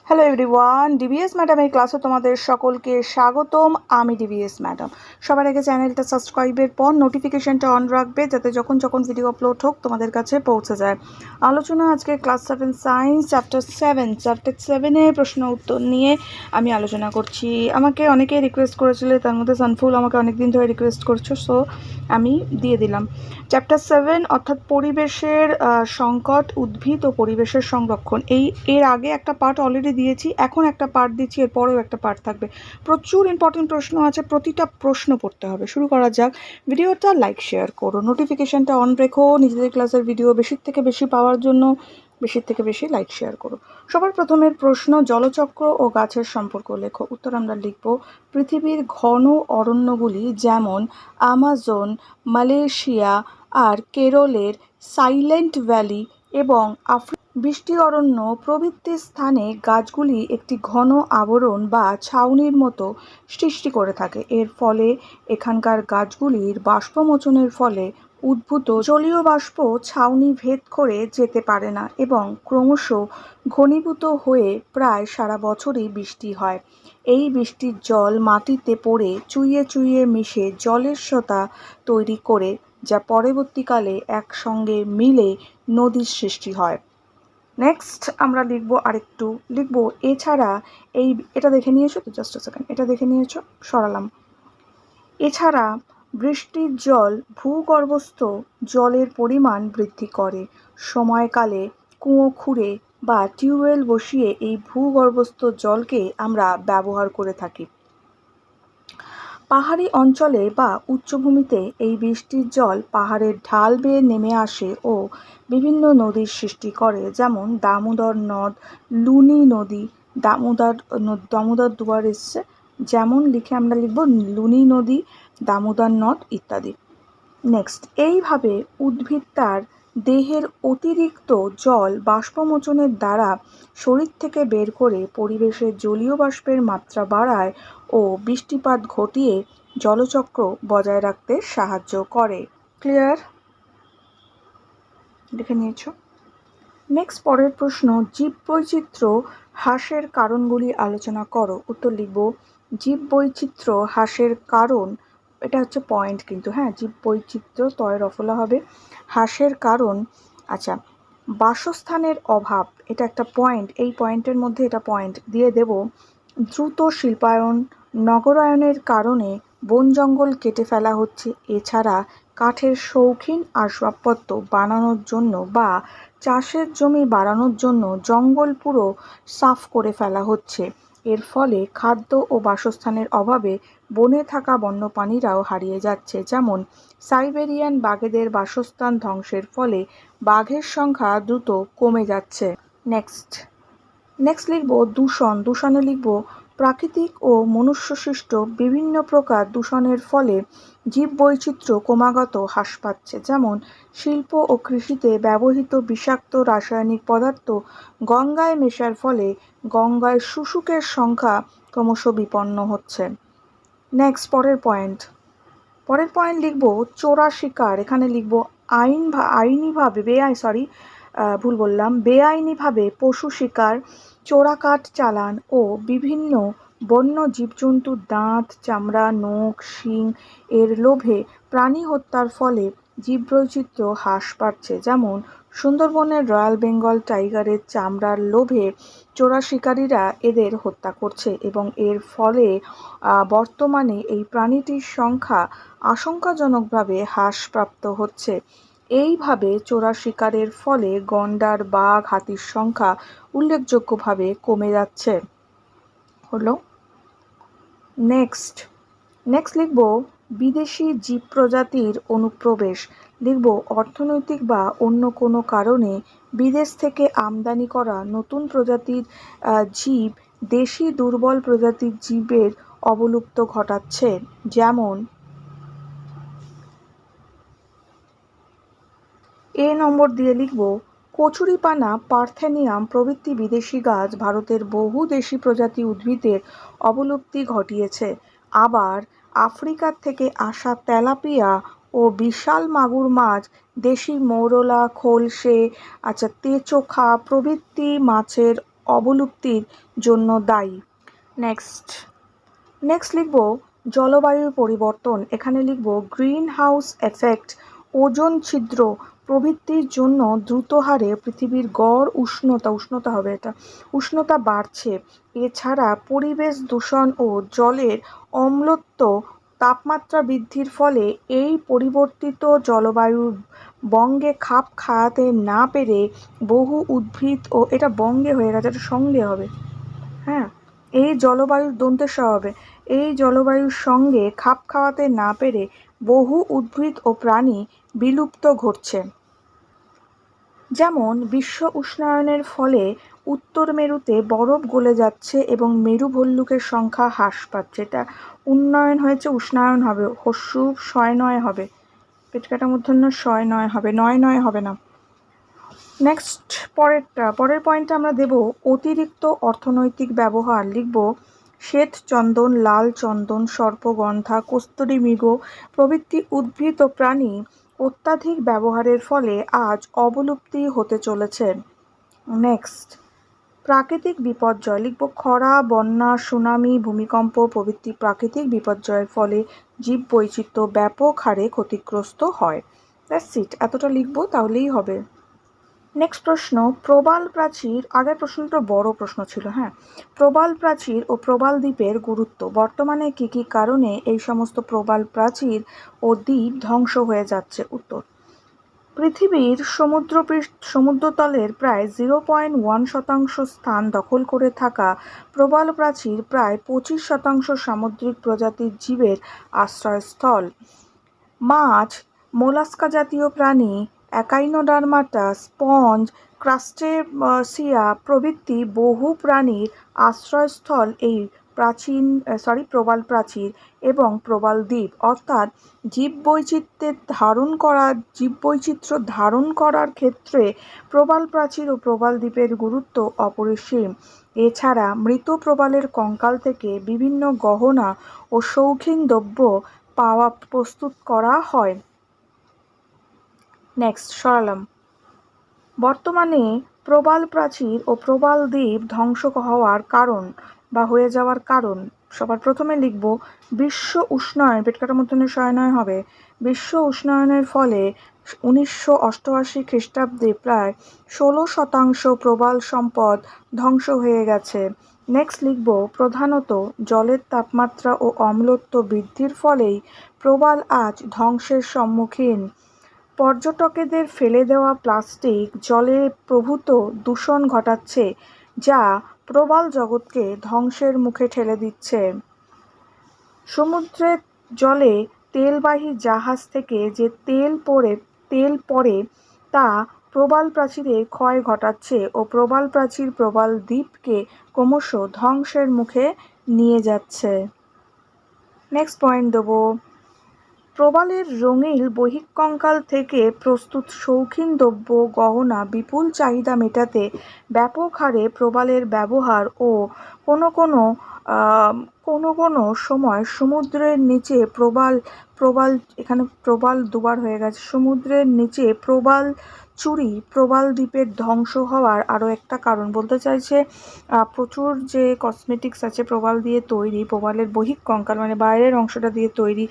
Hello everyone, DVS ম্যাডামের ক্লাসে তোমাদের সকলকে স্বাগতম। আমি ডিভিএস ম্যাডাম। সবার আগে চ্যানেলটা সাবস্ক্রাইবের পর নোটিফিকেশনটা অন রাখবে, যাতে যখন ভিডিও আপলোড হোক তোমাদের কাছে পৌঁছে যায়। আলোচনা আজকে ক্লাস 7 সায়েন্স চ্যাপ্টার 7-এর প্রশ্ন উত্তর নিয়ে আমি আলোচনা করছি। আমাকে অনেকে রিকোয়েস্ট করেছিলে, তার মধ্যে সানফুল আমাকে অনেকদিন ধরে রিকোয়েস্ট করছো, সো আমি দিয়ে দিলাম। চ্যাপ্টার 7 অর্থাৎ পরিবেশের সংকট, উদ্ভিদ ও পরিবেশের সংরক্ষণ। এর আগে একটা পার্ট অলরেডি দিয়েছি, এখন একটা পার্ট দিচ্ছি, এরপরেও একটা পার্ট থাকবে। প্রচুর ইম্পর্টেন্ট প্রশ্ন আছে, প্রতিটা প্রশ্ন পড়তে হবে। শুরু করা যাক। ভিডিওটা লাইক শেয়ার করো, নোটিফিকেশনটা অন রেখো নিজেদের ক্লাসের ভিডিও বেশির থেকে বেশি পাওয়ার জন্য। বেশির থেকে বেশি লাইক শেয়ার করো। সবার প্রথমের প্রশ্ন, জলচক্র ও গাছের সম্পর্ক লেখো। উত্তর আমরা লিখব, পৃথিবীর ঘন অরণ্যগুলি যেমন আমাজন, মালয়েশিয়া আর কেরলের সাইলেন্ট ভ্যালি এবং বৃষ্টি অরণ্য প্রভৃতি স্থানে গাছগুলি একটি ঘন আবরণ বা ছাউনির মতো সৃষ্টি করে থাকে। এর ফলে এখানকার গাছগুলির বাষ্পমোচনের ফলে উদ্ভূত জলীয় বাষ্প ছাউনি ভেদ করে যেতে পারে না এবং ক্রমশ ঘনীভূত হয়ে প্রায় সারা বছরই বৃষ্টি হয়। এই বৃষ্টির জল মাটিতে পড়ে চুইয়ে চুইয়ে মিশে জলের সোঁতা তৈরি করে, যা পরবর্তীকালে একসঙ্গে মিলে নদীর সৃষ্টি হয়। নেক্সট আমরা লিখব এছাড়া এটা দেখে নিয়েছো তো, জাস্ট সেকেন্ড, এটা দেখে নিয়েছো, সরালাম। এছাড়া বৃষ্টির জল ভূগর্ভস্থ জলের পরিমাণ বৃদ্ধি করে। সময়কালে কুয়ো খুঁড়ে বা টিউবওয়েল বসিয়ে এই ভূগর্ভস্থ জলকে আমরা ব্যবহার করে থাকি। পাহাড়ি অঞ্চলে বা উচ্চভূমিতে এই বৃষ্টির জল পাহাড়ের ঢাল বেয়ে নেমে আসে ও বিভিন্ন নদীর সৃষ্টি করে, যেমন দামোদর নদ, লুনি নদী। দামোদর দুবার এসছে, যেমন লিখে আমরা লিখব লুনি নদী, দামোদর নদ ইত্যাদি। নেক্সট, এইভাবে উদ্ভিদ তার দেহের অতিরিক্ত জল বাষ্পমোচনের দ্বারা শরীর থেকে বের করে পরিবেশের জলীয় বাষ্পের মাত্রা বাড়ায় ও বৃষ্টিপাত ঘটিয়ে জলচক্র বজায় রাখতে সাহায্য করে। ক্লিয়ার? দেখে নিয়েছো? নেক্সট, পরের প্রশ্ন, জীববৈচিত্র্য হ্রাসের কারণগুলি আলোচনা করো। উত্তর লিখব, জীববৈচিত্র্য হ্রাসের কারণ, এটা হচ্ছে পয়েন্ট কিন্তু, হ্যাঁ, জীববৈচিত্র্য তয়ের রফলা হবে, হ্রাসের কারণ। আচ্ছা, বাসস্থানের অভাব, এটা একটা পয়েন্ট, এই পয়েন্টের মধ্যে এটা পয়েন্ট দিয়ে দেব। দ্রুত শিল্পায়ন, নগরায়নের কারণে বন জঙ্গল কেটে ফেলা হচ্ছে। এছাড়া কাঠের শৌখিন আসবাবপত্র বানানোর জন্য বা চাষের জমি বাড়ানোর জন্য জঙ্গল পুরো সাফ করে ফেলা হচ্ছে। এর ফলে খাদ্য ও বাসস্থানের অভাবে বনে থাকা বন্যপ্রাণীরাও হারিয়ে যাচ্ছে, যেমন সাইবেরিয়ান বাঘেদের বাসস্থান ধ্বংসের ফলে বাঘের সংখ্যা দ্রুত কমে যাচ্ছে। নেক্সট লিখব দূষণে লিখব, প্রাকৃতিক ও মনুষ্যসৃষ্ট বিভিন্ন প্রকার দূষণের ফলে জীববৈচিত্র্য ক্রমাগত হ্রাস পাচ্ছে, যেমন শিল্প ও কৃষিতে ব্যবহৃত বিষাক্ত রাসায়নিক পদার্থ গঙ্গায় মেশার ফলে গঙ্গায় শুশুকের সংখ্যা ক্রমশ বিপন্ন হচ্ছে। নেক্সট, পরের পয়েন্ট লিখব চোরা শিকার। এখানে লিখব বেআইনিভাবে পশু শিকার, চোরা কাঠ চালান ও বিভিন্ন বন্য জীবজন্তুর দাঁত, চামড়া, নখ, শিং এর লোভে প্রাণী হত্যার ফলে জীববৈচিত্র্য হ্রাস পাচ্ছে, যেমন সুন্দরবনের রয়্যাল বেঙ্গল টাইগারের চামড়ার লোভে চোরা শিকারীরা এদের হত্যা করছে এবং এর ফলে বর্তমানে এই প্রাণীটির সংখ্যা আশঙ্কাজনকভাবে হ্রাসপ্রাপ্ত হচ্ছে। এইভাবে চোরা শিকারের ফলে গন্ডার, বাঘ, হাতির সংখ্যা উল্লেখযোগ্যভাবে কমে যাচ্ছে। হলো। নেক্সট লিখব বিদেশি জীব প্রজাতির অনুপ্রবেশ। লিখব অর্থনৈতিক বা অন্য কোনো কারণে বিদেশ থেকে আমদানি করা নতুন প্রজাতির জীব দেশি দুর্বল প্রজাতির জীবের অবলুপ্ত ঘটাচ্ছে, যেমন নম্বর দিয়ে লিখব কচুরিপানা, পার্থেনিয়াম প্রভৃতি বিদেশি গাছ ভারতের বহু দেশি প্রজাতি উদ্ভিদের অবলুপ্তি ঘটিয়েছে। আবার আফ্রিকা থেকে আসা তেলাপিয়া ও বিশাল মাগুর মাছ, দেশি মৌরলা, খোলসে, তেচোখা প্রভৃতি মাছের অবলুপ্তির জন্য দায়ী। নেক্সট লিখব জলবায়ুর পরিবর্তন। এখানে লিখব গ্রিন হাউস এফেক্ট, ওজোন ছিদ্র প্রভৃতির জন্য দ্রুত হারে পৃথিবীর গড় উষ্ণতা বাড়ছে। এছাড়া পরিবেশ দূষণ ও জলের অম্লত্ব তাপমাত্রা বৃদ্ধির ফলে এই পরিবর্তিত জলবায়ুর বঙ্গে খাপ খাওয়াতে না পেরে বহু উদ্ভিদ ও এটা বঙ্গে হয়ে গেছে, এটা সঙ্গে হবে, হ্যাঁ, এই জলবায়ুর দন্তেস হবে। এই জলবায়ুর সঙ্গে খাপ খাওয়াতে না পেরে বহু উদ্ভিদ ও প্রাণী বিলুপ্ত ঘটছে। যেমন বিশ্ব উষ্ণায়নের ফলে উত্তর মেরুতে বরফ গলে যাচ্ছে এবং মেরু ভল্লুকের সংখ্যা হ্রাস পাচ্ছে। এটা উন্নয়ন হয়েছে, উষ্ণায়ন হবে, হস্যু শয় হবে, পেটকাটা মূর্ধন্য শয় হবে, নয় হবে না। নেক্সট পরের পয়েন্টটা আমরা দেব অতিরিক্ত অর্থনৈতিক ব্যবহার। লিখব শ্বেত চন্দন, লাল চন্দন, সর্পগন্ধা, কস্তুরী মৃগ প্রভৃতি উদ্ভিদ ও প্রাণী অত্যাধিক ব্যবহারের ফলে আজ অবলুপ্তি হতে চলেছে। নেক্সট প্রাকৃতিক বিপর্যয়। লিখব খরা, বন্যা, সুনামি, ভূমিকম্প প্রভৃতি প্রাকৃতিক বিপর্যয়ের ফলে জীববৈচিত্র্য ব্যাপক হারে ক্ষতিগ্রস্ত হয়। দ্যাটস ইট, এতটা লিখব তাহলেই হবে। নেক্সট প্রশ্ন, প্রবাল প্রাচীর। আগের প্রশ্নটা বড় প্রশ্ন ছিল, হ্যাঁ। প্রবাল প্রাচীর ও প্রবাল দ্বীপের গুরুত্ব। বর্তমানে কি কি কারণে এই সমস্ত প্রবাল প্রাচীর ও দ্বীপ ধ্বংস হয়ে যাচ্ছে? উত্তর, পৃথিবীর সমুদ্রতলের প্রায় 0.1% স্থান দখল করে থাকা প্রবাল প্রাচীর প্রায় 25% সামুদ্রিক প্রজাতির জীবের আশ্রয়স্থল। মাছ, মোলাস্কা জাতীয় প্রাণী, অ্যাকাইনোডার্মাটা, স্পঞ্জ, ক্রাস্টেসিয়া প্রভৃতি বহু প্রাণীর আশ্রয়স্থল এই প্রবাল প্রাচীর এবং প্রবাল দ্বীপ। অর্থাৎ জীববৈচিত্র্য ধারণ করার ক্ষেত্রে প্রবাল প্রাচীর ও প্রবাল দ্বীপের গুরুত্ব অপরিসীম। এছাড়া মৃত প্রবালের কঙ্কাল থেকে বিভিন্ন গহনা ও শৌখিন দ্রব্য প্রস্তুত করা হয়। নেক্সট সরালাম। বর্তমানে প্রবাল প্রাচীর ও প্রবাল দ্বীপ ধ্বংস হওয়ার কারণ বা হয়ে যাওয়ার কারণ সবার প্রথমে লিখব বিশ্ব উষ্ণায়ন, পেটকাটার মধ্যে শয় হবে। বিশ্ব উষ্ণায়নের ফলে 1988 খ্রিস্টাব্দে প্রায় 16% প্রবাল সম্পদ ধ্বংস হয়ে গেছে। নেক্সট লিখব প্রধানত জলের তাপমাত্রা ও অম্লত্ব বৃদ্ধির ফলেই প্রবাল আজ ধ্বংসের সম্মুখীন। পর্যটকদের ফেলে দেওয়া প্লাস্টিক জলে প্রভূত দূষণ ঘটাচ্ছে, যা প্রবাল জগৎকে ধ্বংসের মুখে ঠেলে দিচ্ছে। সমুদ্রের জলে তেলবাহী জাহাজ থেকে যে তেল পড়ে তা প্রবাল প্রাচীরে ক্ষয় ঘটাচ্ছে ও প্রবাল প্রাচীর প্রবাল দ্বীপকে ক্রমশ ধ্বংসের মুখে নিয়ে যাচ্ছে। নেক্সট পয়েন্ট দেবো প্রবালের রঙিন বহিঃকঙ্কাল থেকে প্রস্তুত শৌখিন দ্রব্য গহনা বিপুল চাহিদা মেটাতে ব্যাপক হারে প্রবালের ব্যবহার ও কোনো কোনো সময় সমুদ্রের নিচে প্রবাল এখানে প্রবাল দুবার হয়ে গেছে, সমুদ্রের নিচে প্রবাল চুরি প্রবাল দ্বীপের ধ্বংস হওয়ার আরও একটা কারণ বলতে চাইছে। প্রচুর যে কসমেটিক্স আছে প্রবাল দিয়ে তৈরি, প্রবালের বহিঃকঙ্কাল মানে বাইরের অংশটা দিয়ে তৈরি,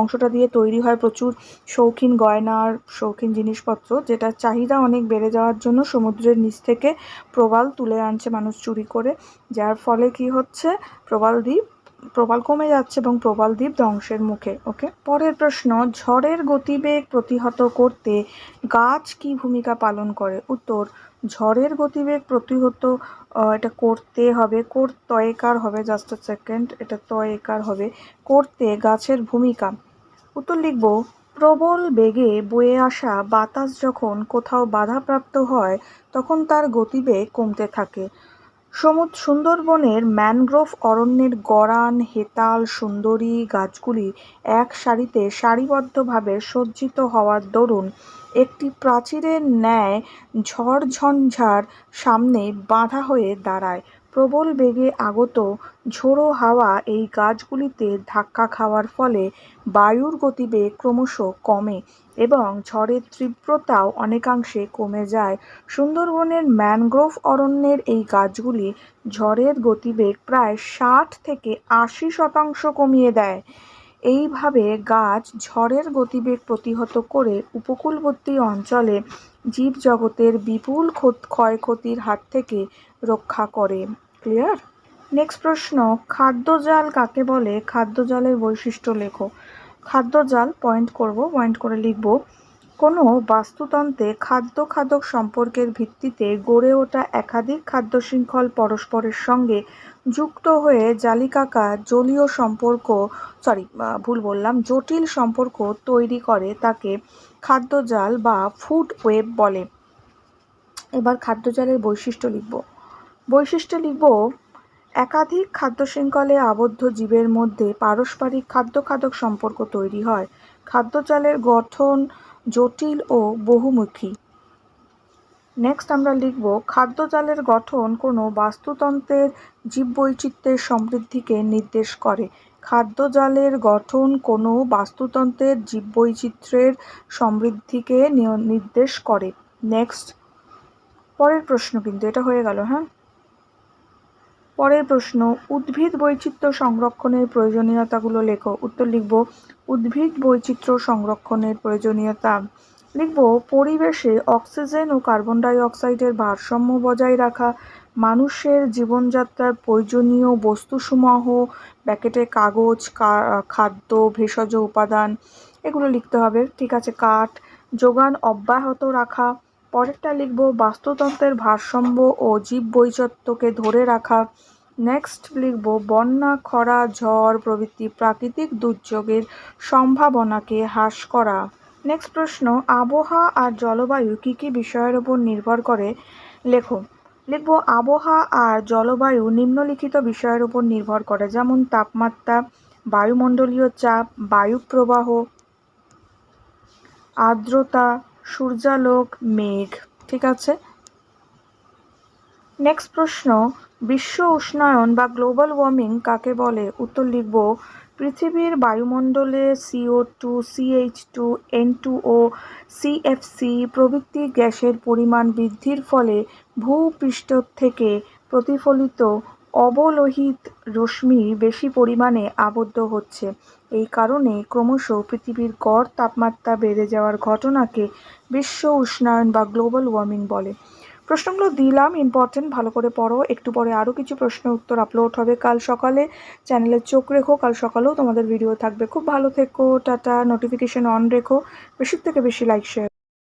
অংশটা দিয়ে তৈরি হয় প্রচুর শৌখিন গয়নার শৌখিন জিনিসপত্র, যেটা চাহিদা অনেক বেড়ে যাওয়ার জন্য সমুদ্রের নিচ থেকে প্রবাল তুলে আনছে মানুষ চুরি করে, যার ফলে কি হচ্ছে প্রবাল কমে যাচ্ছে এবং প্রবাল দ্বীপ ধ্বংসের মুখে। ওকে, পরের প্রশ্ন, ঝড়ের গতিবেগ প্রতিহত করতে গাছ কি ভূমিকা পালন করে? উত্তর, ঝড়ের গতিবেগ প্রতিহত এটা করতে হবে, তয়কার হবে, জাস্ট আ সেকেন্ড, এটা তয়কার হবে, করতে গাছের ভূমিকা। উত্তর লিখব প্রবল বেগে বয়ে আসা বাতাস যখন কোথাও বাধাপ্রাপ্ত হয় তখন তার গতিবেগ কমতে থাকে। সুন্দরবনের ম্যানগ্রোভ অরণ্যের গরান, হেতাল, সুন্দরী গাছগুলি এক সারিতে সারিবদ্ধভাবে সজ্জিত হওয়ার দরুন একটি প্রাচীরের ন্যায় ঝড়ঝঞ্ঝার সামনে বাধা হয়ে দাঁড়ায়। প্রবল বেগে আগত ঝোড়ো হাওয়া এই গাছগুলিতে ধাক্কা খাওয়ার ফলে বায়ুর গতিবেগ ক্রমশ কমে এবং ঝড়ের তীব্রতাও অনেকাংশে কমে যায়। সুন্দরবনের ম্যানগ্রোভ অরণ্যের এই গাছগুলি ঝড়ের গতিবেগ প্রায় 60 থেকে 80% কমিয়ে দেয়। এইভাবে গাছ ঝড়ের গতিবেগ প্রতিহত করে উপকূলবর্তী অঞ্চলে জীবজগতের বিপুল ক্ষয়ক্ষতির হাত থেকে রক্ষা করে। ক্লিয়ার? নেক্সট প্রশ্ন, খাদ্যজাল কাকে বলে? খাদ্যজালের বৈশিষ্ট্য লেখো। খাদ্যজাল পয়েন্ট করব, পয়েন্ট করে লিখব, কোনো বাস্তুতন্ত্রে খাদ্য খাদক সম্পর্কের ভিত্তিতে গড়ে ওঠা একাধিক খাদ্য শৃঙ্খল পরস্পরের সঙ্গে যুক্ত হয়ে জালিকাকার জলীয় সম্পর্ক জটিল সম্পর্ক তৈরি করে তাকে খাদ্যজাল বা ফুড ওয়েব বলে। এবার খাদ্যজালের বৈশিষ্ট্য লিখব। বৈশিষ্ট্য লিখব, একাধিক খাদ্য শৃঙ্খলে আবদ্ধ জীবের মধ্যে পারস্পরিক খাদ্য খাদক সম্পর্ক তৈরি হয়। খাদ্যজালের গঠন জটিল ও বহুমুখী। নেক্সট আমরা লিখব, খাদ্যজালের গঠন কোনো বাস্তুতন্ত্রের জীববৈচিত্র্যের সমৃদ্ধিকে নির্দেশ করে। খাদ্যজালের গঠন কোনো বাস্তুতন্ত্রের জীববৈচিত্র্যের সমৃদ্ধিকে নির্দেশ করে। নেক্সট, পরের প্রশ্ন, কিন্তু এটা হয়ে গেল। হ্যাঁ, পরের প্রশ্ন, উদ্ভিদ বৈচিত্র্য সংরক্ষণের প্রয়োজনীয়তাগুলো লেখো। উত্তর লিখব, উদ্ভিদ বৈচিত্র্য সংরক্ষণের প্রয়োজনীয়তা লিখব, পরিবেশে অক্সিজেন ও কার্বন ডাই অক্সাইডের ভারসাম্য বজায় রাখা, মানুষের জীবনযাত্রার প্রয়োজনীয় বস্তুসমূহ, ব্র্যাকেটে কাগজ, খাদ্য, ভেষজ উপাদান, এগুলো লিখতে হবে। ঠিক আছে। কাঠ যোগান অব্যাহত রাখা। পরেরটা লিখব, বাস্তুতন্ত্রের ভারসাম্য ও জীববৈচিত্র্যকে ধরে রাখা। নেক্সট লিখব, বন্যা, খরা, ঝড় প্রভৃতি প্রাকৃতিক দুর্যোগের সম্ভাবনাকে হ্রাস করা। নেক্সট প্রশ্ন, আবহাওয়া আর জলবায়ু কী কী বিষয়ের উপর নির্ভর করে? লেখো। লিখব, আবহাওয়া আর জলবায়ু নিম্নলিখিত বিষয়ের উপর নির্ভর করে, যেমন তাপমাত্রা, বায়ুমণ্ডলীয় চাপ, বায়ুপ্রবাহ, আর্দ্রতা, সূর্যালোক, মেঘ। ঠিক আছে। নেক্সট প্রশ্ন, বিশ্ব উষ্ণায়ন বা গ্লোবাল ওয়ার্মিং কাকে বলে? উত্তর লিখব, পৃথিবীর বায়ুমণ্ডলে CO2, CH2, N2O, CFC প্রভৃতি গ্যাসের পরিমাণ বৃদ্ধির ফলে ভূপৃষ্ঠ থেকে প্রতিফলিত অবলোহিত রশ্মি বেশি পরিমাণে আবদ্ধ হচ্ছে। এই কারণে ক্রমশ পৃথিবীর গড় তাপমাত্রা বেড়ে যাওয়ার ঘটনাকে বিশ্ব উষ্ণায়ন বা গ্লোবাল ওয়ার্মিং বলে। প্রশ্নগুলো দিলাম, ইম্পর্টেন্ট, ভালো করে পড়ো। একটু পরে আরও কিছু প্রশ্নের উত্তর আপলোড হবে কাল সকালে। চ্যানেলে চোখ রেখো, কাল সকালেও তোমাদের ভিডিও থাকবে। খুব ভালো থেকো, টাটা। নোটিফিকেশন অন রেখো, বেশি থেকে বেশি লাইক শেয়ার।